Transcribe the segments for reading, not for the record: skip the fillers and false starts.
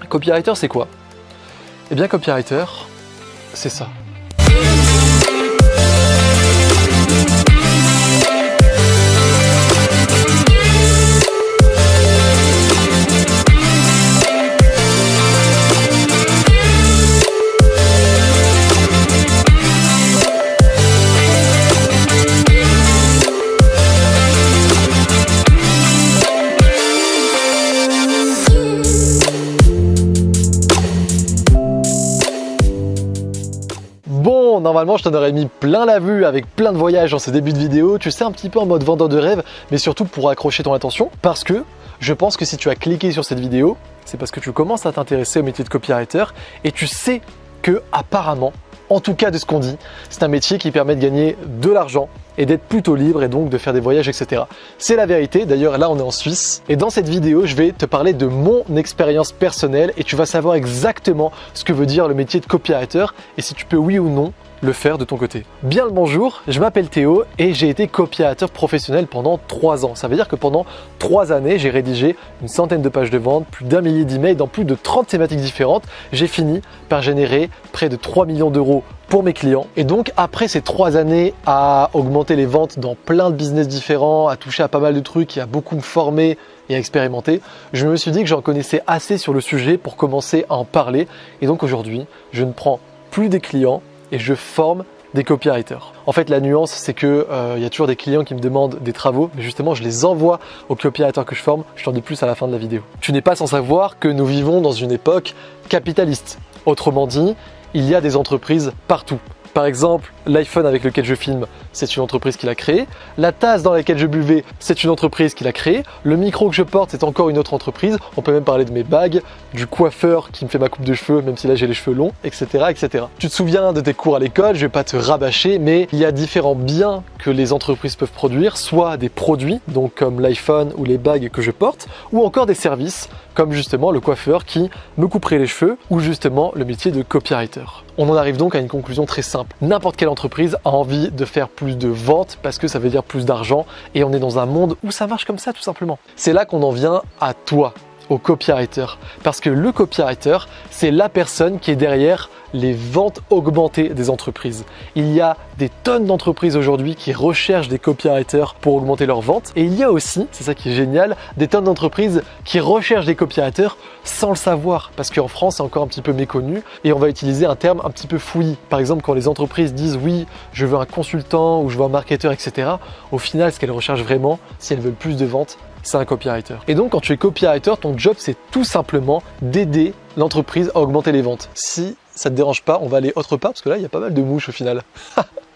Copywriter, c'est quoi? Eh bien, copywriter, c'est ça. Bon, normalement je t'en aurais mis plein la vue avec plein de voyages dans ce début de vidéo, tu sais, un petit peu en mode vendeur de rêve, mais surtout pour accrocher ton attention, parce que je pense que si tu as cliqué sur cette vidéo, c'est parce que tu commences à t'intéresser au métier de copywriter et tu sais que apparemment, en tout cas de ce qu'on dit, c'est un métier qui permet de gagner de l'argent et d'être plutôt libre et donc de faire des voyages, etc. C'est la vérité, d'ailleurs là on est en Suisse et dans cette vidéo je vais te parler de mon expérience personnelle et tu vas savoir exactement ce que veut dire le métier de copywriter et si tu peux oui ou non le faire de ton côté. Bien le bonjour, je m'appelle Théo et j'ai été copywriter professionnel pendant 3 ans. Ça veut dire que pendant 3 années, j'ai rédigé une centaine de pages de vente, plus d'1 millier d'emails dans plus de 30 thématiques différentes. J'ai fini par générer près de 3 millions d'euros pour mes clients. Et donc après ces 3 années à augmenter les ventes dans plein de business différents, à toucher à pas mal de trucs et à beaucoup me former et à expérimenter, je me suis dit que j'en connaissais assez sur le sujet pour commencer à en parler. Et donc aujourd'hui, je ne prends plus des clients et je forme des copywriters. En fait, la nuance, c'est que y a toujours des clients qui me demandent des travaux, mais justement, je les envoie aux copywriters que je forme. Je t'en dis plus à la fin de la vidéo. Tu n'es pas sans savoir que nous vivons dans une époque capitaliste. Autrement dit, il y a des entreprises partout. Par exemple, l'iPhone avec lequel je filme, c'est une entreprise qui l'a créé. La tasse dans laquelle je buvais, c'est une entreprise qui l'a créé. Le micro que je porte, c'est encore une autre entreprise. On peut même parler de mes bagues, du coiffeur qui me fait ma coupe de cheveux, même si là j'ai les cheveux longs, etc., etc. Tu te souviens de tes cours à l'école, je vais pas te rabâcher, mais il y a différents biens que les entreprises peuvent produire, soit des produits, donc comme l'iPhone ou les bagues que je porte, ou encore des services, comme justement le coiffeur qui me couperait les cheveux, ou justement le métier de copywriter. On en arrive donc à une conclusion très simple. N'importe quelle entreprise a envie de faire plus de ventes parce que ça veut dire plus d'argent et on est dans un monde où ça marche comme ça tout simplement. C'est là qu'on en vient à toi, au copywriter. Parce que le copywriter, c'est la personne qui est derrière les ventes augmentées des entreprises. Il y a des tonnes d'entreprises aujourd'hui qui recherchent des copywriters pour augmenter leurs ventes. Et il y a aussi, c'est ça qui est génial, des tonnes d'entreprises qui recherchent des copywriters sans le savoir. Parce qu'en France, c'est encore un petit peu méconnu et on va utiliser un terme un petit peu fouillis. Par exemple, quand les entreprises disent oui, je veux un consultant ou je veux un marketeur, etc. Au final, ce qu'elles recherchent vraiment, si elles veulent plus de ventes, c'est un copywriter. Et donc, quand tu es copywriter, ton job, c'est tout simplement d'aider l'entreprise à augmenter les ventes. Si ça te dérange pas, on va aller autre part parce que là, il y a pas mal de mouches au final.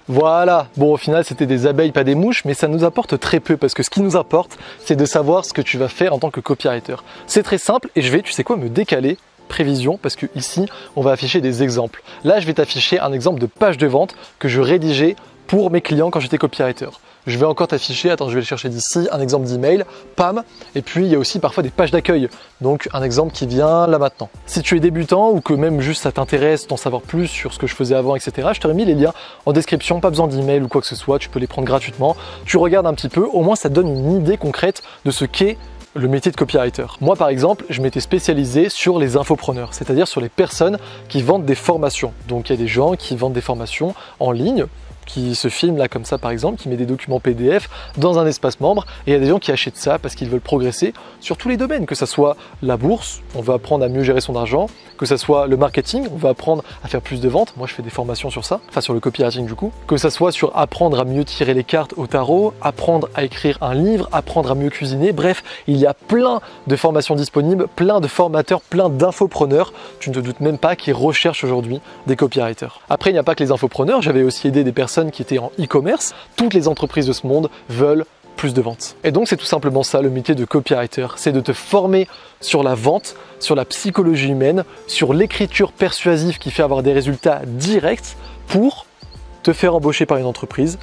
Voilà, bon au final c'était des abeilles, pas des mouches, mais ça nous apporte très peu parce que ce qui nous importe, c'est de savoir ce que tu vas faire en tant que copywriter. C'est très simple et je vais, tu sais quoi, me décaler prévision parce que ici, on va afficher des exemples. Là, je vais t'afficher un exemple de page de vente que je rédigeais pour mes clients quand j'étais copywriter. Je vais encore t'afficher, attends, je vais le chercher d'ici, un exemple d'email, pam, et puis il y a aussi parfois des pages d'accueil, donc un exemple qui vient là maintenant. Si tu es débutant ou que même juste ça t'intéresse d'en savoir plus sur ce que je faisais avant, etc., je t'aurais mis les liens en description, pas besoin d'email ou quoi que ce soit, tu peux les prendre gratuitement, tu regardes un petit peu, au moins ça te donne une idée concrète de ce qu'est le métier de copywriter. Moi par exemple, je m'étais spécialisé sur les infopreneurs, c'est-à-dire sur les personnes qui vendent des formations. Donc il y a des gens qui vendent des formations en ligne, qui se filme là comme ça par exemple, qui met des documents PDF dans un espace membre et il y a des gens qui achètent ça parce qu'ils veulent progresser sur tous les domaines, que ça soit la bourse, on veut apprendre à mieux gérer son argent, que ça soit le marketing, on veut apprendre à faire plus de ventes, moi je fais des formations sur ça, enfin sur le copywriting du coup, que ça soit sur apprendre à mieux tirer les cartes au tarot, apprendre à écrire un livre, apprendre à mieux cuisiner, bref, il y a plein de formations disponibles, plein de formateurs, plein d'infopreneurs, tu ne te doutes même pas qui recherchent aujourd'hui des copywriters. Après il n'y a pas que les infopreneurs, j'avais aussi aidé des personnes qui étaient en e-commerce, toutes les entreprises de ce monde veulent plus de ventes. Et donc c'est tout simplement ça le métier de copywriter, c'est de te former sur la vente, sur la psychologie humaine, sur l'écriture persuasive qui fait avoir des résultats directs pour te faire embaucher par une entreprise,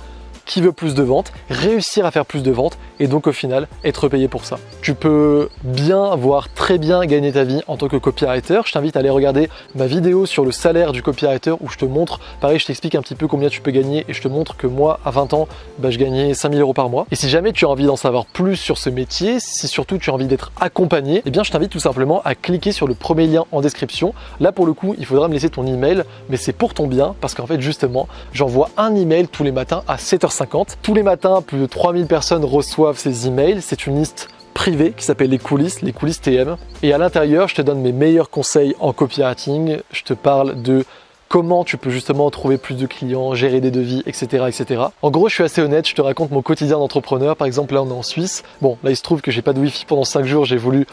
qui veut plus de ventes, réussir à faire plus de ventes et donc au final être payé pour ça. Tu peux bien, voire très bien gagner ta vie en tant que copywriter. Je t'invite à aller regarder ma vidéo sur le salaire du copywriter où je te montre, pareil, je t'explique un petit peu combien tu peux gagner et je te montre que moi à 20 ans, je gagnais 5 000 € par mois. Et si jamais tu as envie d'en savoir plus sur ce métier, si surtout tu as envie d'être accompagné, eh bien je t'invite tout simplement à cliquer sur le premier lien en description. Là pour le coup, il faudra me laisser ton email, mais c'est pour ton bien parce qu'en fait justement, j'envoie un email tous les matins à 7h50. Tous les matins, plus de 3000 personnes reçoivent ces emails. C'est une liste privée qui s'appelle les coulisses TM. Et à l'intérieur, je te donne mes meilleurs conseils en copywriting. Je te parle de comment tu peux justement trouver plus de clients, gérer des devis, etc., etc. En gros, je suis assez honnête, je te raconte mon quotidien d'entrepreneur. Par exemple, là, on est en Suisse. Bon, là, il se trouve que j'ai pas de Wi-Fi pendant 5 jours. J'ai voulu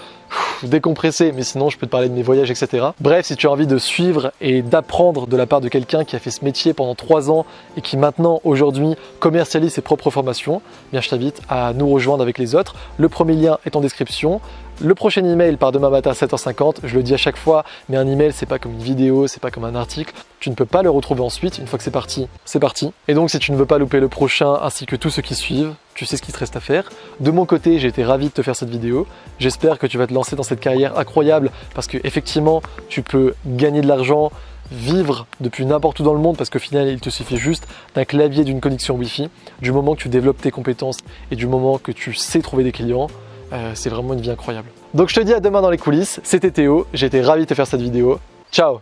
décompresser, mais sinon, je peux te parler de mes voyages, etc. Bref, si tu as envie de suivre et d'apprendre de la part de quelqu'un qui a fait ce métier pendant 3 ans et qui maintenant, aujourd'hui, commercialise ses propres formations, eh bien, je t'invite à nous rejoindre avec les autres. Le premier lien est en description. Le prochain email part demain matin à 7h50, je le dis à chaque fois, mais un email c'est pas comme une vidéo, c'est pas comme un article, tu ne peux pas le retrouver ensuite, une fois que c'est parti, c'est parti. Et donc si tu ne veux pas louper le prochain ainsi que tous ceux qui suivent, tu sais ce qu'il te reste à faire. De mon côté, j'ai été ravi de te faire cette vidéo, j'espère que tu vas te lancer dans cette carrière incroyable parce que effectivement tu peux gagner de l'argent, vivre depuis n'importe où dans le monde parce qu'au final il te suffit juste d'un clavier, d'une connexion Wi-Fi, du moment que tu développes tes compétences et du moment que tu sais trouver des clients. C'est vraiment une vie incroyable. Donc je te dis à demain dans les coulisses, c'était Théo, j'ai été ravi de te faire cette vidéo. Ciao!